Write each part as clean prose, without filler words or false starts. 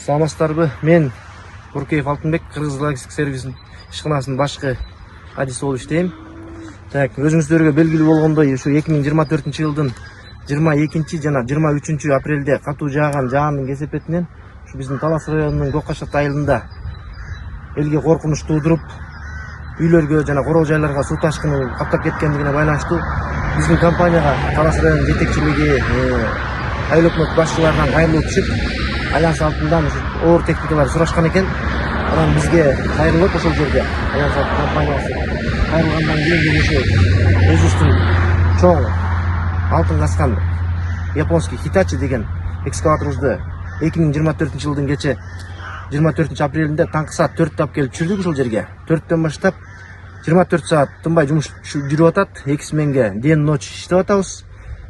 Саламатсыздарбы? Мен Буркеев Алтынбек, Кыргыз логистик сервисин ишканасынын башкы адиси болуп иштейм. Так, өзүңүздөргө белгилүү болгондой, ушу 2024-жылдын 22 жана 23 апрелде катуу жааган жаандын кесепетинен ушу биздин Талас районунун Көккашат айылында элге коркунуч туудуруп, үйлөргө жана короо жайларга суу ташкыны каптап кеткендигине байланыштуу биздин компанияга Талас районунун жетекчилиги, айыл өкмөт башчыларынан кайрылуу түшүп, альянс алтындан оор техникалар сурашкан экен. Анан бизге кайрылып ошол жерде альянс алтын компаниясы кайрылгандан кийин биз ушу өзүбүздүн чоң алтын каскан японский Hitachi деген экскаваторубузду 2024-жылдын кече 24 апрелинде таңкы саат 4-тө алып келип түшүрдүк ушул жерге. 4-төн баштап 24 саат тынбай жумуш жүрүп атат. 2 сменге ден ночь иштеп атабыз.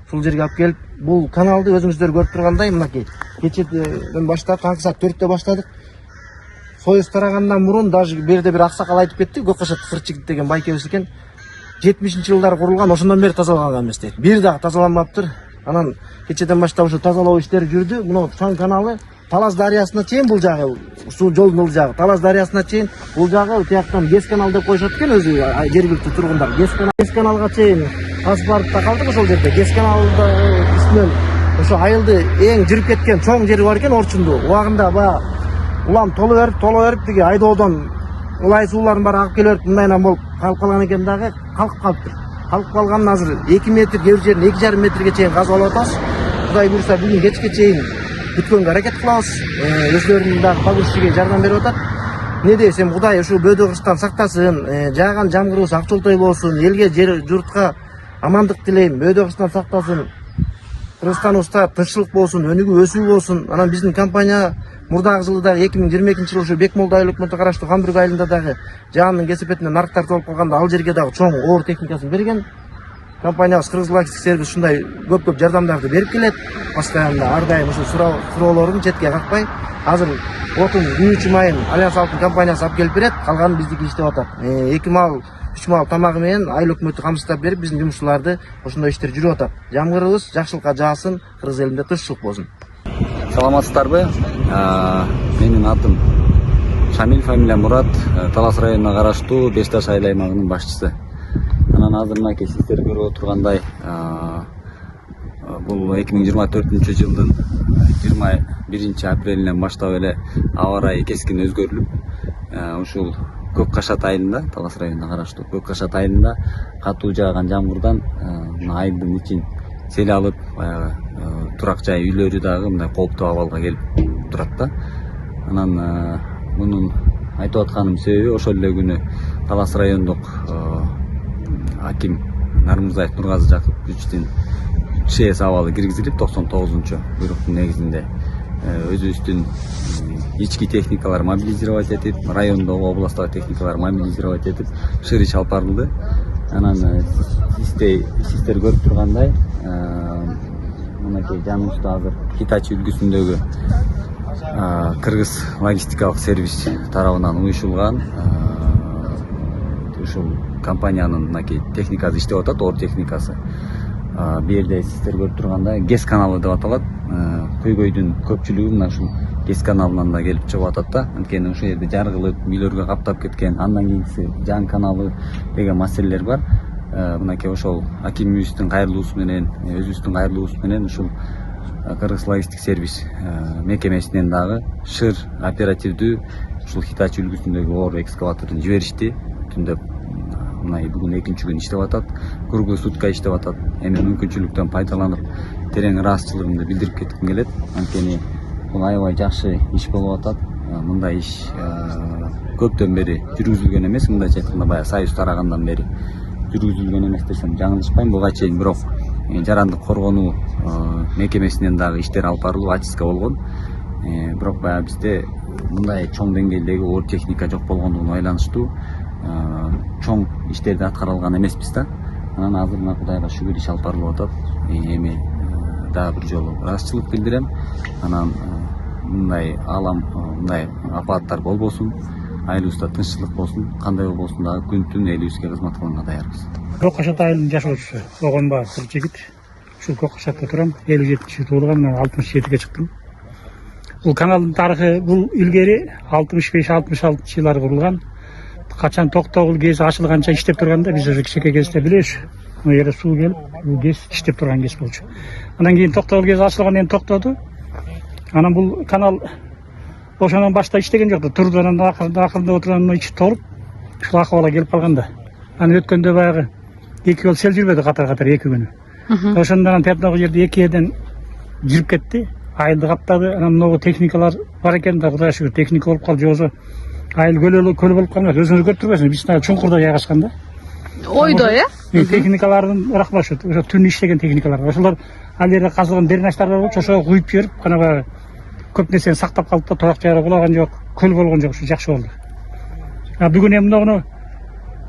Ушул жерге алып келип, бул каналды өзүңүздөр көрүп тургандай, мынакей кечеден баштап таңкы саат 4-тө баштадык. Союз тарагандан мурун даже берде бир аксакал айтып кетти, Көккашат Кырчыгит деген байкебиз экен. 70-жылдары курулган, ошондон бери тазаланган эмес дейт. Бир дагы тазаланмаптыр. Анан кечеден баштап ушу тазалоо иштери жүрдү. Мына чоң каналы Талас дарыясына чейин бул жагы, суу жолдун бул жагы Талас дарыясына чейин бул жагы тияктан ГЭС канал деп коюшат экен өзү жергиликтүү тургундар. ГЭС каналга чейин тасып барып да калдык ошол жерде. ГЭС каналда үстүнөн ошо айылды эң жирип кеткен чоң жери бар экен Орчунду. Убагында баягы улам толо берип тиги айдоодон улай суулардын баары агып келе берип мындайынан болуп калып калган экен дагы, калкып калыптыр. Калкып калганын азыр 2 метр, кээ бир жерин 2,5 метрге чейин казып алып атабыз. Кудай буйруса бүгүн кечке чейин бүткөнгө аракет кылабыз. Өзлөрүнүн дагы погрузчиге жардам берип атат. Не десем, Кудай ушу бөөдө кырсыктан сактасын, жааган жамгырыбыз ак жолтой болсун, элге журтка амандык тилейм, бөөдө кырсыктан сактасын. Кыргызстаныбызда тынччылык болсун, өнүгүү, өсүү болсун. Анан биздин компания мурдагы жылы дагы 2022-жылы ушу Бекмолда айыл өкмөтүнө караштуу Камбүрг айылында дагы жаандын кесепетинен нарыктар толуп калганда ал жерге дагы чоң оор техникасын берген. Компаниябыз Кыргыз логистик сервис ушундай көп жардамдарды берип келет. Постоянно ар дайым ушу суроолорун четке какпай, азыр отун күйүүчү майын альянс алтын компаниясы алып келип берет, калганын биздики иштеп атат. 2 мал, 3 мал тамагы менен айыл өкмөтү камсыздап берип, биздин жумушчуларды ошондой иштер жүрүп атат. Жамгырыбыз жакшылыкка жаасын, Кыргыз элинде тынччылык болсун. Саламатсыздарбы? Менин атым Шамил, фамилия Мурат, Талас районуна караштуу Бешташ айыл аймагынын башчысы. Анан азыр мынакей сиздер көрүп отургандай бул 2024-жылдын 21 апрелинен баштап эле аба ырайы кескин өзгөрүлүп, ушул Көккашат айылында, Талас районуна караштуу Көккашат айылында катуу жааган жамгырдан айылдын ичин сел алып, турак жай үйлөрү дагы мындай кооптуу абалга келип турат да. Анан мунун айтып атканымдын себеби ошол эле күнү Талас райондук аким Нармурзаев Нургазы Жакыповичтин ШС абалы киргизилип 99-буйруктун негизинде өзүбүздүн ички техникалар мобилизировать этип, райондогу областтагы техникалар мобилизировать этип шыр иш алып барылды. Анан сиздер көрүп тургандай мынакей жаныбызда азыр Hitachi үлгүсүндөгү Кыргыз логистикалык сервис тарабынан уюшулган ушул компаниянын мынакей техникасы иштеп атат, оор техникасы. Бу жерде сиздер көрүп тургандай ГЭС каналы деп аталат. Көйгөйдүн көпчүлүгү мына ушул ГЭС каналынан да келип чыгып атат да. Анткени ушул жерде жаргылып, үйлөргө каптап кеткен, андан кийинкиси жан каналы деген маселелер бар. Мынакей ошол акимибиздин кайрылуусу менен, өзүбүздүн кайрылуубуз менен ушул Кыргыз логистик сервис мекемесинен дагы шыр оперативдүү ушул Hitachi үлгүсүндөгү оор экскаватордун жиберишти. Түндөп мына бүгүн 2-күн иштеп атат, круглый сутка иштеп атат. Эми мүмкүнчүлүктөн пайдаланып терең ыраазычылыгымды билдирип кетким келет. Анткени бул аябай жакшы иш болуп атат. Мындай иш көптөн бери жүргүзүлгөн эмес, мындайча айтканда баягы Союз тарагандан бери жүргүзүлгөн эмес десем жаңылышпайм. Буга чейин бирок жарандык коргонуу мекемесинен дагы иштер алып барылып, очистка болгон. Бирок баягы бизде мындай чоң деңгээлдеги оор техника жок болгондугуна байланыштуу чоң иштерди аткара алган эмеспиз да. Анан азыр мына Кудайга шүгүр иш алып барылып атат. Эми дагы бир жолу ыраазычылык билдирем. Анан мындай мындай апааттар болбосун, айылыбызда тынччылык болсун, кандай болбосун дагы күн-түн элибизге кызмат кылганга даярбыз. Көккашат айылынын жашоочусу Огонбаев Кырчыгит. Ушул Көккашатта турам. 57 туулган, 67-ге чыктым. Бул каналдын тарыхы бул илгери 65-66 жылдары курулган. Качан токтогул кез ачылганча иштеп турганда биз уже кичине кезде билебиз. Мына жерде суу келип, бул кез иштеп турган кез болчу. Андан кийин токтогул кез ачылгандан кийин токтоду. Анан бул канал ошондон башта иштеген жок да, турду. Анан акырында отурган ичи толуп, ушул акыбалга келип калганда. Анан өткөндө баягы 2 жыл сел жүрбөдү катар 2 күнү. Ошондон тепногу жерде 2 жүрүп кетти. Айылды каптады. Анан могу техникалар бар экен да, Кудайга шүгүр техника болуп калды. Жобосо айыл көл болуп калган. Өзүңүз көрүп турбайсыңыз, биз мына чуңкурда жайгашкан да. Ойдо, Техникалардын ыракмашы, ошо түн иштеген техникалар. Ошолор ал жерде казылган дернаштар бар болчу, ошого куюп жиберип, канага көп нерсени сактап калды да, тоrak жайга кулаган жок, көл болгон жок, ушу жакшы болду. Бүгүн эми муну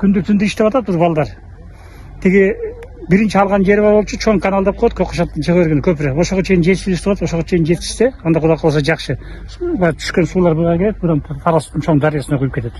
күндү-түндү иштеп атат биз балдар. Тиги биринчи алган жери бар болчу, чоң канал деп коет, Кокушаттын чыга берген көпүрө. Ошого чейин жетишпей турат, ошого чейин жетишсе, анда Кудай калса жакшы. Түшкөн суулар буга келет, будан Тарастын чоң дарыясына куюп кетет.